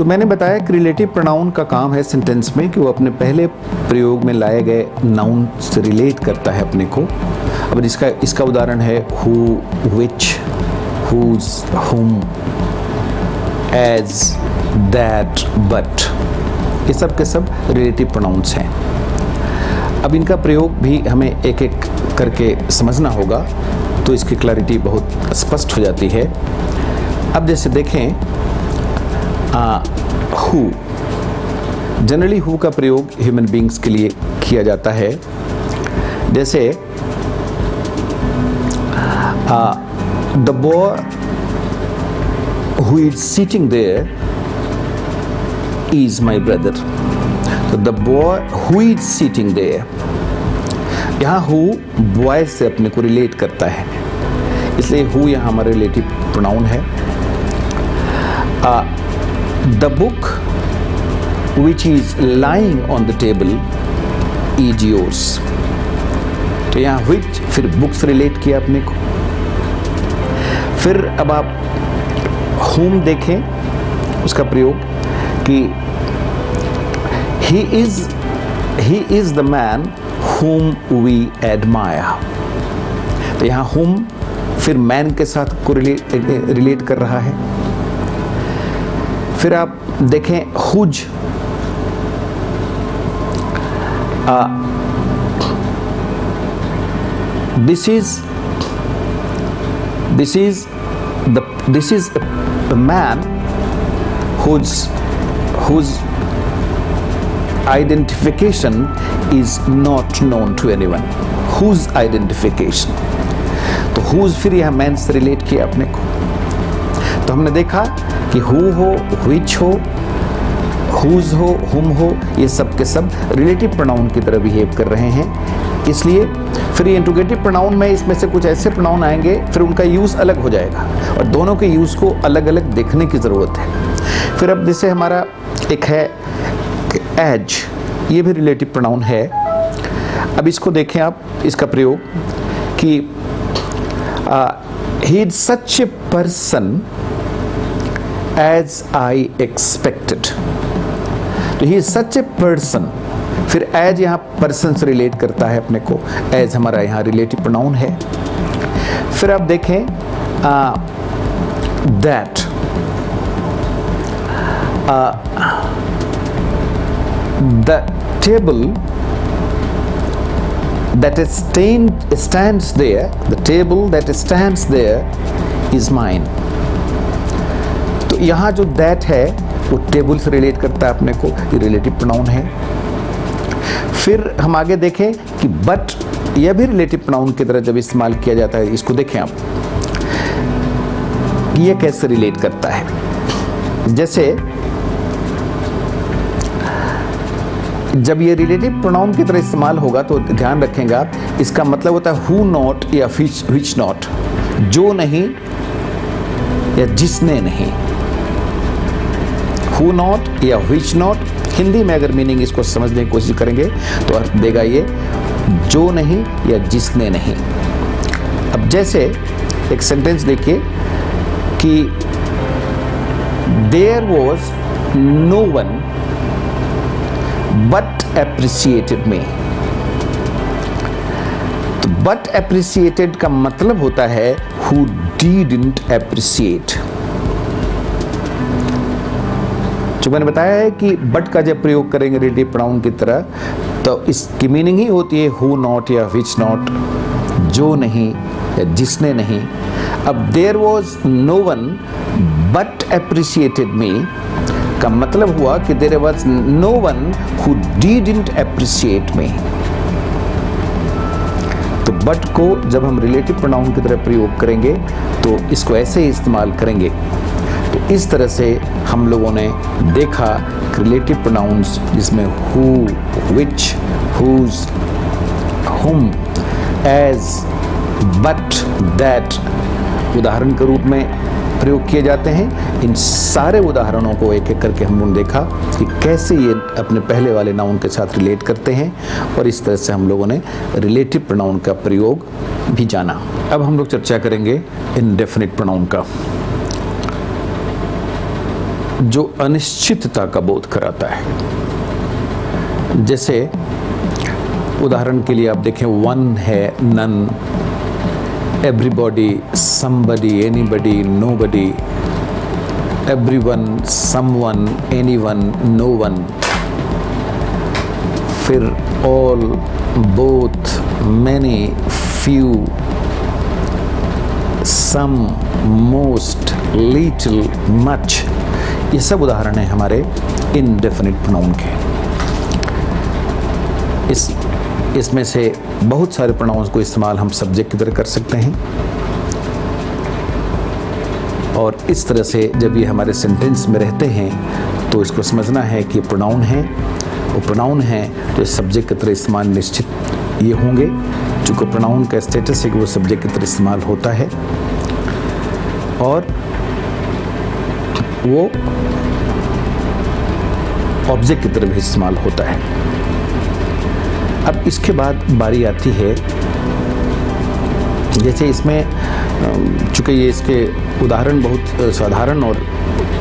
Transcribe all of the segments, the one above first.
तो मैंने बताया कि रिलेटिव प्रोनाउन का काम है सेंटेंस में कि वो अपने पहले प्रयोग में लाए गए नाउन से रिलेट करता है अपने को। अब इसका उदाहरण है हु, विच, हुज, हुम, एज, दैट, बट। ये सब के सब रिलेटिव प्रोनाउंस हैं। अब इनका प्रयोग भी हमें एक एक करके समझना होगा तो इसकी क्लैरिटी बहुत स्पष्ट हो जाती है। अब जैसे देखें हु, जनरली हु का प्रयोग ह्यूमन बींग्स के लिए किया जाता है। जैसे the boy who is sitting there is my brother. तो the boy who is sitting there, यहाँ हु बॉय से अपने को रिलेट करता है, इसलिए हु यहाँ हमारा रिलेटिव प्रोनाउन है। The book which is lying on the table is yours। तो यहाँ which फिर book से रिलेट किया अपने को। फिर अब आप whom देखें, उसका प्रयोग कि he is the man whom we admire। तो यहाँ whom फिर man के साथ को रिलेट कर रहा है। फिर आप देखें whose, this is a man whose identification is not known to anyone। whose identification, तो whose फिर यह man से रिलेट किया अपने को। तो हमने देखा कि हु हो, व्हिच हो, हुज हो, हुम हो, ये सब के सब रिलेटिव प्रोनाउन की तरह बिहेव कर रहे हैं। इसलिए फिर ये इंट्रोगेटिव प्रोनाउन में इसमें से कुछ ऐसे प्रोनाउन आएंगे, फिर उनका यूज़ अलग हो जाएगा और दोनों के यूज़ को अलग अलग देखने की ज़रूरत है। फिर अब जैसे हमारा एक है एज, ये भी रिलेटिव प्रोनाउन है। अब इसको देखें आप, इसका प्रयोग कि he is such a person as I expected। तो he is such a person, फिर as यहाँ person से रिलेट करता है अपने को, as हमारा यहाँ रिलेटिव प्रोनाउन है। फिर आप देखें that, the table that stands there, the table that stands there is mine। तो यहाँ जो दैट है वो टेबल से रिलेट करता है अपने को, ये रिलेटिव प्रोनाउन है। फिर हम आगे देखें कि बट, यह भी रिलेटिव प्रोनाउन की तरह जब इस्तेमाल किया जाता है। इसको देखें आप, ये कैसे रिलेट करता है। जैसे जब ये रिलेटिव प्रोनाउन की तरह इस्तेमाल होगा तो ध्यान रखेंगे आप, इसका मतलब होता है हु नॉट या विच नॉट, जो नहीं या जिसने नहीं। हु नॉट या विच नॉट, हिंदी में अगर मीनिंग इसको समझने की कोशिश करेंगे तो अर्थ देगा ये जो नहीं या जिसने नहीं। अब जैसे एक सेंटेंस देखिए कि there was no one but appreciated me. तो बट एप्रिसिएटेड का मतलब होता है हु डिडंट एप्रिसिएट। जो मैंने बताया है कि बट का जब प्रयोग करेंगे रिलेटिव प्रोनाउन की तरह तो इसकी मीनिंग ही होती है हु नॉट या विच नॉट, जो नहीं या जिसने नहीं। अब there was no one but appreciated me का मतलब हुआ कि there was no one who didn't appreciate me. तो बट को जब हम रिलेटिव प्रोनाउन की तरह प्रयोग करेंगे तो इसको ऐसे ही इस्तेमाल करेंगे। तो इस तरह से हम लोगों ने देखा रिलेटिव प्रोनाउंस जिसमें हु, विच, हुज, हुम, एज, बट, दैट उदाहरण के रूप में प्रयोग किए जाते हैं। इन सारे उदाहरणों को एक एक करके हम लोगों ने देखा कि कैसे ये अपने पहले वाले नाउन के साथ रिलेट करते हैं और इस तरह से हम लोगों ने रिलेटिव प्रोनाउन का प्रयोग भी जाना। अब हम लोग चर्चा करेंगे इनडेफिनिट प्रोनाउन का। जो अनिश्चितता का बोध कराता है। जैसे उदाहरण के लिए आप देखें, वन है, none, everybody, somebody, anybody, nobody, everyone, someone, anyone, no one, फिर all, both, many, few, some, most, little, much, ये सब उदाहरण हैं हमारे इनडेफिनिट प्रोनाउन के। इसमें से बहुत सारे प्रोनाउंस को इस्तेमाल हम सब्जेक्ट की तरह कर सकते हैं, और इस तरह से जब ये हमारे सेंटेंस में रहते हैं तो इसको समझना है कि प्रोनाउन है, वो प्रोनाउन है तो सब्जेक्ट की तरह इस्तेमाल निश्चित ये होंगे, चूँकि प्रोनाउन का स्टेटस है कि वो सब्जेक्ट की तरह इस्तेमाल होता है और वो ऑब्जेक्ट की तरह भी इस्तेमाल होता है। अब इसके बाद बारी आती है, जैसे इसमें चूँकि ये इसके उदाहरण बहुत साधारण और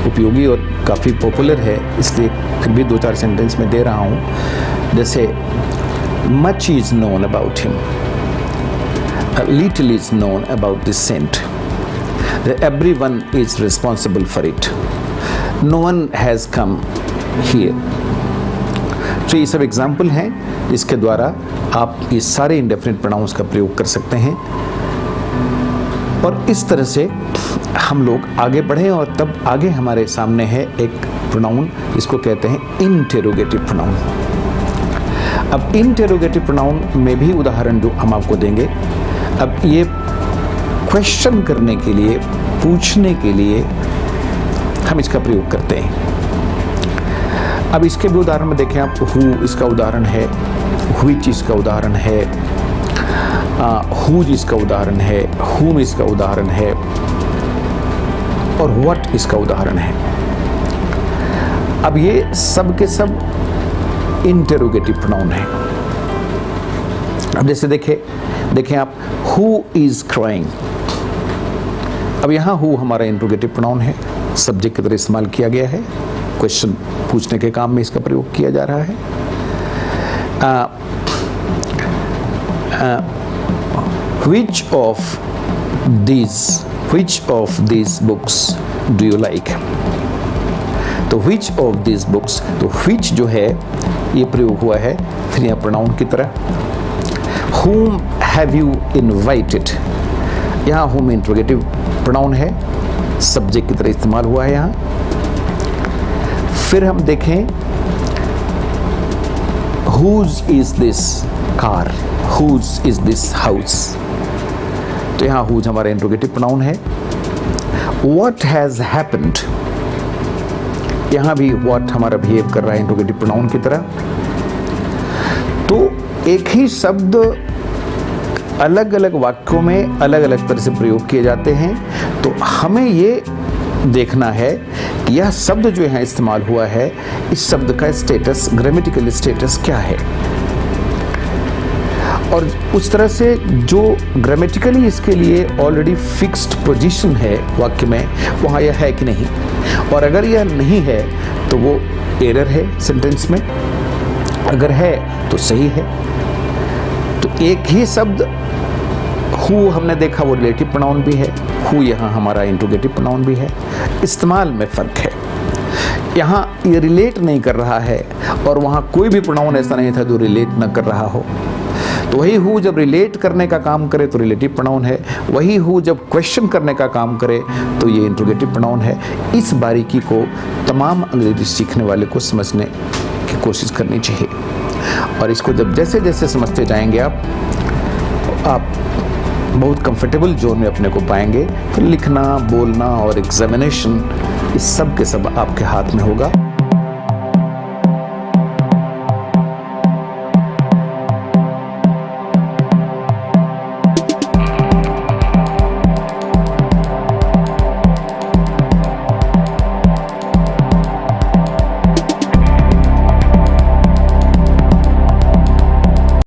उपयोगी और काफ़ी पॉपुलर है, इसलिए फिर भी 2-4 सेंटेंस में दे रहा हूँ। जैसे much is known about him, little is known about this saint, everyone is responsible for it, no one has come here। तो ये सब एग्जाम्पल हैं जिसके द्वारा आप ये सारे इंडेफिनिट प्रोनाउंस का प्रयोग कर सकते हैं, और इस तरह से हम लोग आगे बढ़े और तब आगे हमारे सामने है एक प्रोनाउन, इसको कहते हैं इंटेरोगेटिव प्रोनाउन। अब इंटेरोगेटिव प्रोनाउन में भी उदाहरण जो हम आपको देंगे, अब ये क्वेश्चन करने के लिए, पूछने के लिए हम इसका प्रयोग करते हैं। अब इसके भी उदाहरण में देखें आप, हु इसका उदाहरण है, व्हिच इसका उदाहरण है, हुज इसका उदाहरण है, हुम इसका उदाहरण है, और व्हाट इसका उदाहरण है। अब ये सब के सब इंटेरोगेटिव प्रोनाउन है। अब जैसे देखें आप, हु इज क्राइंग। अब यहाँ हु हमारा इंटेरोगेटिव प्रोनाउन है, सब्जेक्ट की तरह इस्तेमाल किया गया है, क्वेश्चन पूछने के काम में इसका प्रयोग किया जा रहा है। Which of these books do you like? तो which of these books, तो which जो है ये प्रयोग हुआ है फिर यहाँ प्रोनाउन की तरह। Whom have you invited? यहाँ whom इंट्रोगेटिव प्रोनाउन है, सब्जेक्ट की तरह इस्तेमाल हुआ है यहाँ। फिर हम देखें, whose is this car? Whose is this house? तो यहाँ whose हमारा इंट्रोगेटिव प्रोनाउन है। What has happened? यहाँ भी what हमारा बिहेव कर रहा है इंट्रोगेटिव प्रोनाउन की तरह। तो एक ही शब्द अलग अलग वाक्यों में अलग अलग तरह से प्रयोग किए जाते हैं, तो हमें ये देखना है कि यह शब्द जो यहाँ इस्तेमाल हुआ है, इस शब्द का स्टेटस, ग्रामेटिकल स्टेटस क्या है, और उस तरह से जो ग्रामेटिकली इसके लिए ऑलरेडी फिक्स्ड पोजीशन है वाक्य में, वहाँ यह है कि नहीं, और अगर यह नहीं है तो वो एरर है सेंटेंस में, अगर है तो सही है। तो एक ही शब्द हु हमने देखा वो रिलेटिव प्रोनाउन भी है, हु यहाँ हमारा इंट्रोगेटिव प्रोनाउन भी है, इस्तेमाल में फ़र्क है। यहाँ ये रिलेट नहीं कर रहा है और वहाँ कोई भी प्रोनाउन ऐसा नहीं था जो रिलेट न कर रहा हो। तो वही हु जब रिलेट करने का काम करे तो रिलेटिव प्रोनाउन है, वही हु जब क्वेश्चन करने का काम करे तो ये इंट्रोगेटिव प्रोनाउन है। इस बारीकी को तमाम अंग्रेजी सीखने वाले को समझने की कोशिश करनी चाहिए, और इसको जब जैसे जैसे समझते जाएंगे आप बहुत कंफर्टेबल जोन में अपने को पाएंगे। तो लिखना, बोलना और एग्जामिनेशन, इस सब के सब आपके हाथ में होगा।